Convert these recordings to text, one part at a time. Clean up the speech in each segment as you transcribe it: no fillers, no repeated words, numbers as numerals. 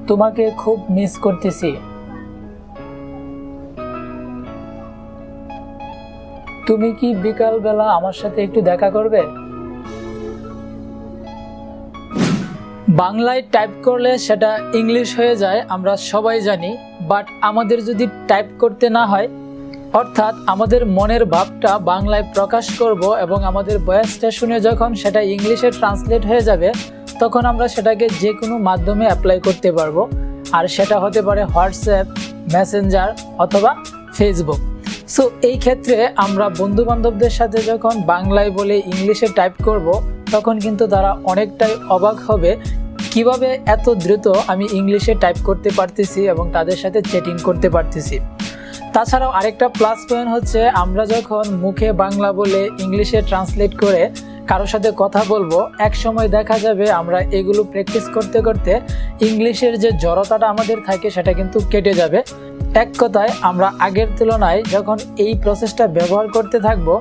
তোমাকে খুব মিস করতেছি। তুমি কি বিকাল বেলা আমার সাথে একটু দেখা করবে? বাংলায় টাইপ করলে সেটা ইংলিশ হয়ে যায়, আমরা সবাই জানি। বাট আমাদের যদি টাইপ করতে না হয়, অর্থাৎ আমাদের মনের ভাবটা বাংলায় প্রকাশ করব এবং আমাদের ভয়েসটা শুনে যখন সেটা ইংলিশে ট্রান্সলেট হয়ে যাবে, তখন আমরা সেটাকে যে কোনো মাধ্যমে অ্যাপ্লাই করতে পারবো। আর সেটা হতে পারে হোয়াটসঅ্যাপ, মেসেঞ্জার অথবা ফেসবুক। সো এই ক্ষেত্রে আমরা বন্ধুবান্ধবদের সাথে যখন বাংলায় বলে ইংলিশে টাইপ করব, তখন কিন্তু তারা অনেকটাই অবাক হবে কিভাবে এত দ্রুত আমি ইংলিশে টাইপ করতে পারতেছি এবং তাদের সাথে চ্যাটিং করতে পারতেছি। তাছাড়াও আরেকটা প্লাস পয়েন্ট হচ্ছে, আমরা যখন মুখে বাংলা বলে ইংলিশে ট্রান্সলেট করে কারোর সাথে কথা বলবো, এক সময় দেখা যাবে আমরা এগুলো প্র্যাকটিস করতে করতে ইংলিশের যে জড়তাটা আমাদের থাকে সেটা কিন্তু কেটে যাবে। এক কথায় আমরা আগের তুলনায় যখন এই প্রসেসটা ব্যবহার করতে থাকবো,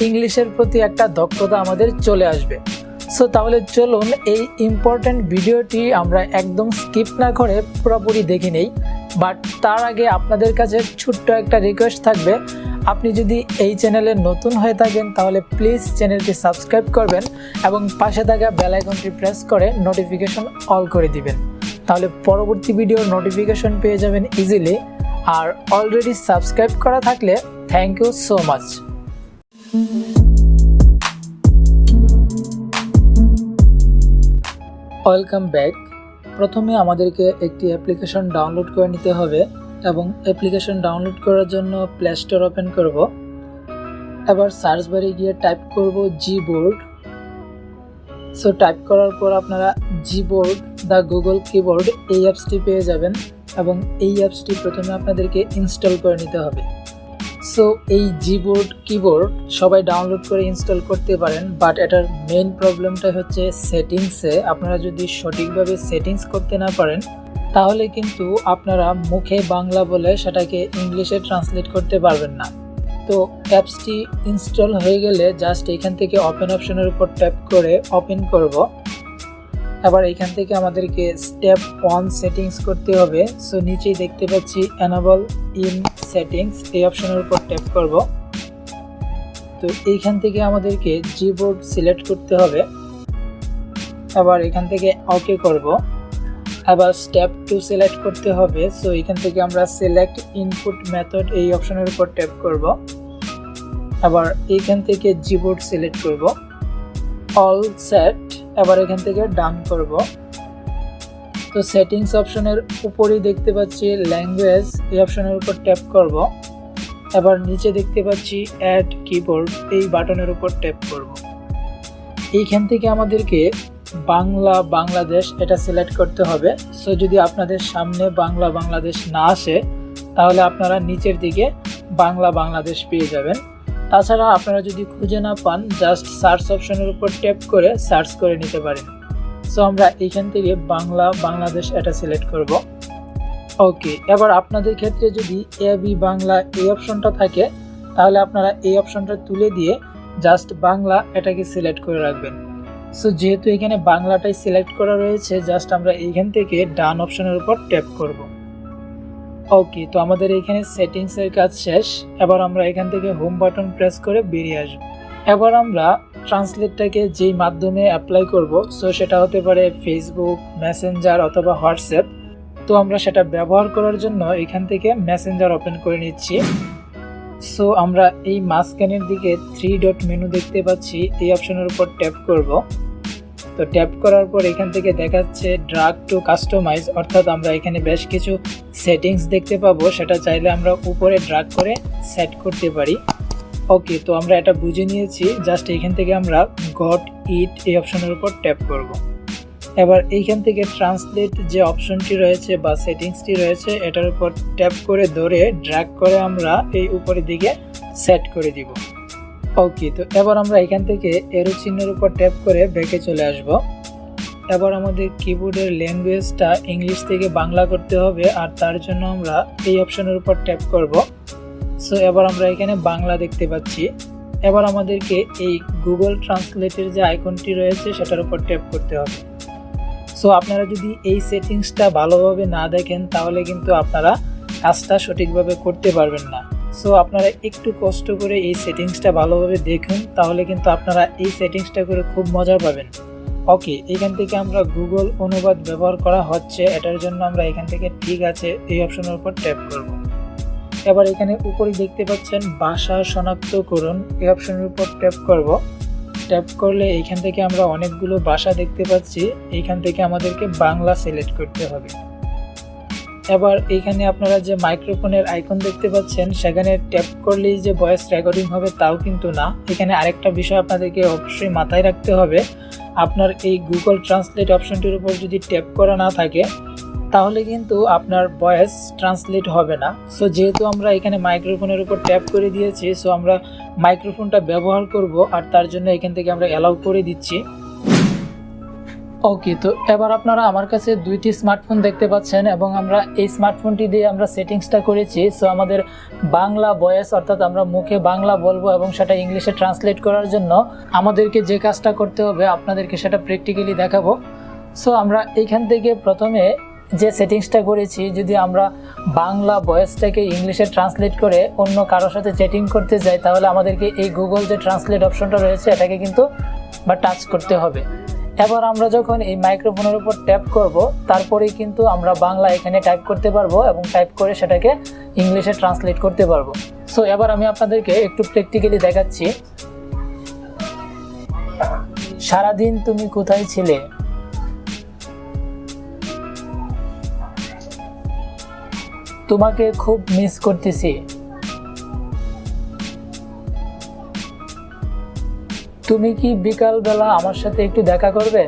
ইংলিশের প্রতি একটা দক্ষতা আমাদের চলে আসবে। সো তাহলে চলুন এই ইম্পর্ট্যান্ট ভিডিওটি আমরা একদম স্কিপ না করে পুরোপুরি দেখে নেই। বাট তার আগে আপনাদের কাছে ছোট্ট একটা রিকোয়েস্ট থাকবে, আপনি যদি এই চ্যানেলে নতুন হয়ে থাকেন তাহলে প্লিজ চ্যানেলটি সাবস্ক্রাইব করবেন এবং পাশে থাকা বেল আইকনটি প্রেস করে নোটিফিকেশন অল করে দিবেন। তাহলে পরবর্তী ভিডিওর নোটিফিকেশন পেয়ে যাবেন ইজিলি। আর অলরেডি সাবস্ক্রাইব করা থাকলে thank you so much. Welcome back. প্রথমে আমাদেরকে একটি অ্যাপ্লিকেশন ডাউনলোড করে নিতে হবে এবং অ্যাপ্লিকেশন ডাউনলোড করার জন্য প্লে স্টোর ওপেন করব। এবার সার্চ বারে গিয়ে টাইপ করব Gboard। সো টাইপ করার পর আপনারা Gboard দ্য গুগল কিবোর্ড এই অ্যাপসটি পেয়ে যাবেন এবং এই অ্যাপসটি প্রথমে আপনাদেরকে ইনস্টল করে নিতে হবে। সো এই Gboard কিবোর্ড সবাই ডাউনলোড করে ইনস্টল করতে পারেন, বাট এটার মেইন প্রবলেমটা হচ্ছে সেটিংসে। আপনারা যদি সঠিকভাবে সেটিংস করতে না পারেন, তাহলে কিন্তু আপনারা মুখে বাংলা বলে সেটাকে ইংলিশে ট্রান্সলেট করতে পারবেন না। তো অ্যাপসটি ইনস্টল হয়ে গেলে জাস্ট এখান থেকে ওপেন অপশনের উপর ট্যাপ করে ওপেন করব। এবার এখান থেকে আমাদেরকে স্টেপ 1 সেটিংস করতে হবে। সো নিচেই দেখতে পাচ্ছি এনেবল ইন সেটিংস, এই অপশনের উপর ট্যাপ করব। তো এইখান থেকে আমাদেরকে Gboard সিলেক্ট করতে হবে। এবার এখান থেকে ওকে করব। আবার স্টেপ 2 সিলেক্ট করতে হবে। সো এখান থেকে আমরা সিলেক্ট ইনপুট মেথড এই অপশনের উপর ট্যাপ করব। আবার এইখান থেকে Gboard সিলেক্ট করব, অল সেট। এবার এখান থেকে ডান করব। তো সেটিংস অপশনের উপরেই দেখতে পাচ্ছি ল্যাঙ্গুয়েজ, এই অপশনের উপর ট্যাপ করব। এবার নিচে দেখতে পাচ্ছি অ্যাড কিবোর্ড, এই বাটনের উপর ট্যাপ করব। এইখান থেকে আমাদেরকে বাংলা বাংলাদেশ এটা সিলেক্ট করতে হবে। সো যদি আপনাদের সামনে বাংলা বাংলাদেশ না আসে, তাহলে আপনারা নিচের দিকে বাংলা বাংলাদেশ পেয়ে যাবেন। তাছাড়া আপনারা যদি খুঁজে না পান, জাস্ট সার্চ অপশনের উপর ট্যাপ করে সার্চ করে নিতে পারেন। সো আমরা এইখান থেকে বাংলা বাংলাদেশ এটা সিলেক্ট করব। ওকে, এবার আপনাদের ক্ষেত্রে যদি এবি বাংলা এই অপশনটা থাকে, তাহলে আপনারা এই অপশনটা তুলে দিয়ে জাস্ট বাংলা এটাকে সিলেক্ট করে রাখবেন। সো যেহেতু এখানে বাংলাটাই সিলেক্ট করা রয়েছে, জাস্ট আমরা এইখান থেকে ডান অপশনের উপর ট্যাপ করব। ওকে, তো আমাদের এখানে সেটিংসের কাজ শেষ। এবার আমরা এখান থেকে হোম বাটন প্রেস করে বেরিয়ে আসব। এবার আমরা ট্রান্সলেটটাকে যেই মাধ্যমে অ্যাপ্লাই করব, সো সেটা হতে পারে ফেসবুক, মেসেঞ্জার অথবা হোয়াটসঅ্যাপ। তো আমরা সেটা ব্যবহার করার জন্য এখান থেকে মেসেঞ্জার ওপেন করে নিচ্ছি। সো আমরা এই মাঝখানের দিকে 3 ডট মেনু দেখতে পাচ্ছি, এই অপশনের উপর ট্যাপ করব। তো ট্যাপ করার পর এখান থেকে দেখাচ্ছে ড্রাগ টু কাস্টমাইজ, অর্থাৎ আমরা এখানে বেশ কিছু সেটিংস দেখতে পাবো। সেটা চাইলে আমরা উপরে ড্রাগ করে সেট করতে পারি। ওকে, তো আমরা এটা বুঝে নিয়েছি। জাস্ট এইখান থেকে আমরা গট ইট এই অপশনের উপর ট্যাপ করব। এবার এইখান থেকে ট্রান্সলেট যে অপশনটি রয়েছে বা সেটিংসটি রয়েছে, এটার উপর ট্যাপ করে ধরে ড্র্যাগ করে আমরা এই উপরের দিকে সেট করে দিব। ওকে, তো এবার আমরা এখান থেকে এরো চিহ্নের উপর ট্যাপ করে ব্যাকে চলে আসব। এবার আমাদের কিবোর্ডের ল্যাঙ্গুয়েজটা ইংলিশ থেকে বাংলা করতে হবে, আর তার জন্য আমরা এই অপশনের উপর ট্যাপ করব। সো এবার আমরা এখানে বাংলা দেখতে পাচ্ছি। এবার আমাদেরকে এই গুগল ট্রান্সলেটের যে আইকনটি রয়েছে সেটার উপর ট্যাপ করতে হবে। সো আপনারা যদি এই সেটিংসটা ভালোভাবে না দেখেন তাহলে কিন্তু আপনারা কাজটা সঠিকভাবে করতে পারবেন না। সো আপনারা একটু কষ্ট করে এই সেটিংসটা ভালোভাবে দেখুন, তাহলে কিন্তু আপনারা এই সেটিংসটা করে খুব মজা পাবেন। ওকে, এখান থেকে আমরা গুগল অনুবাদ ব্যবহার করা হচ্ছে, এটার জন্য আমরা এখান থেকে ঠিক আছে এই অপশনের উপর ট্যাপ করব। এবার এখানে উপরে দেখতে পাচ্ছেন ভাষা শনাক্ত করুন, এই অপশনের উপর ট্যাপ করব। ট্যাপ করলে এইখান থেকে আমরা অনেকগুলো ভাষা দেখতে পাচ্ছি, এইখান থেকে আমাদেরকে বাংলা সিলেক্ট করতে হবে। এবার এইখানে আপনারা যে মাইক্রোফোনের আইকন দেখতে পাচ্ছেন সেখানে ট্যাপ করলেই যে ভয়েস রেকর্ডিং হবে তাও কিন্তু না। এখানে আরেকটা বিষয় আপনাদেরকে অবশ্যই মাথায় রাখতে হবে, আপনার এই গুগল ট্রান্সলেট অপশনটির উপর যদি ট্যাপ করা না থাকে তাহলে কিন্তু আপনার ভয়েস ট্রান্সলেট হবে না। সো যেহেতু আমরা এখানে মাইক্রোফোনের উপর ট্যাপ করে দিয়েছি, সো আমরা মাইক্রোফোনটা ব্যবহার করব, আর তার জন্য এখান থেকে আমরা অ্যালাউ করে দিচ্ছি। ওকে, তো এবার আপনারা আমার কাছে দুইটি স্মার্টফোন দেখতে পাচ্ছেন এবং আমরা এই স্মার্টফোনটি দিয়ে আমরা সেটিংসটা করেছি। সো আমাদের বাংলা ভয়েস অর্থাৎ আমরা মুখে বাংলা বলবো এবং সেটা ইংলিশে ট্রান্সলেট করার জন্য আমাদেরকে যে কাজটা করতে হবে আপনাদেরকে সেটা প্র্যাকটিক্যালি দেখাবো। সো আমরা এইখান থেকে প্রথমে যে সেটিংসটা করেছি, যদি আমরা বাংলা ভয়েসটাকে ইংলিশে ট্রান্সলেট করে অন্য কারোর সাথে চ্যাটিং করতে যাই তাহলে আমাদেরকে এই গুগল যে ট্রান্সলেট অপশনটা রয়েছে এটাকে কিন্তু টাচ করতে হবে। এবার আমরা যখন এই মাইক্রোফোনের উপর ট্যাপ করব তারপরেই কিন্তু আমরা বাংলা এখানে টাইপ করতে পারবো এবং টাইপ করে সেটাকে ইংলিশে ট্রান্সলেট করতে পারবো। সো এবার আমি আপনাদেরকে একটু প্র্যাকটিক্যালি দেখাচ্ছি। সারাদিন তুমি কোথায় ছিলে? তোমাকে খুব মিস করতেছি। তুমি কি বিকাল বেলা আমার সাথে একটু দেখা করবে?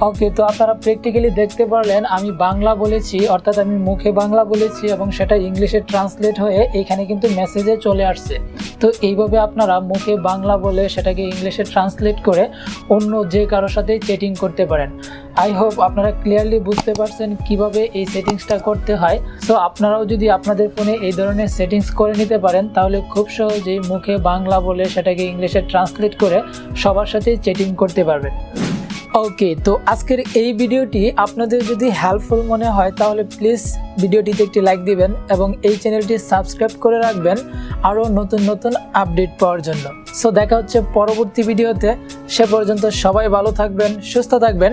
ওকে, তো আপনারা প্র্যাকটিক্যালি দেখতে পারলেন আমি বাংলা বলেছি, অর্থাৎ আমি মুখে বাংলা বলেছি এবং সেটা ইংলিশে ট্রান্সলেট হয়ে এখানে কিন্তু মেসেজে চলে আসছে। তো এইভাবে আপনারা মুখে বাংলা বলে সেটাকে ইংলিশে ট্রান্সলেট করে অন্য যে কারোর সাথেই চ্যাটিং করতে পারেন। আই হোপ আপনারা ক্লিয়ারলি বুঝতে পারছেন কিভাবে এই সেটিংসটা করতে হয়। সো আপনারাও যদি আপনাদের ফোনে এই ধরনের সেটিংস করে নিতে পারেন তাহলে খুব সহজেই মুখে বাংলা বলে সেটাকে ইংলিশে ট্রান্সলেট করে সবার সাথেই চ্যাটিং করতে পারবেন। ওকে, তো আজকের এই ভিডিওটি আপনাদের যদি হেল্পফুল মনে হয় তাহলে প্লিজ ভিডিওটিতে একটি লাইক দিবেন এবং এই চ্যানেলটি সাবস্ক্রাইব করে রাখবেন আরও নতুন নতুন আপডেট পাওয়ার জন্য। সো দেখা হচ্ছে পরবর্তী ভিডিওতে, সে পর্যন্ত সবাই ভালো থাকবেন, সুস্থ থাকবেন।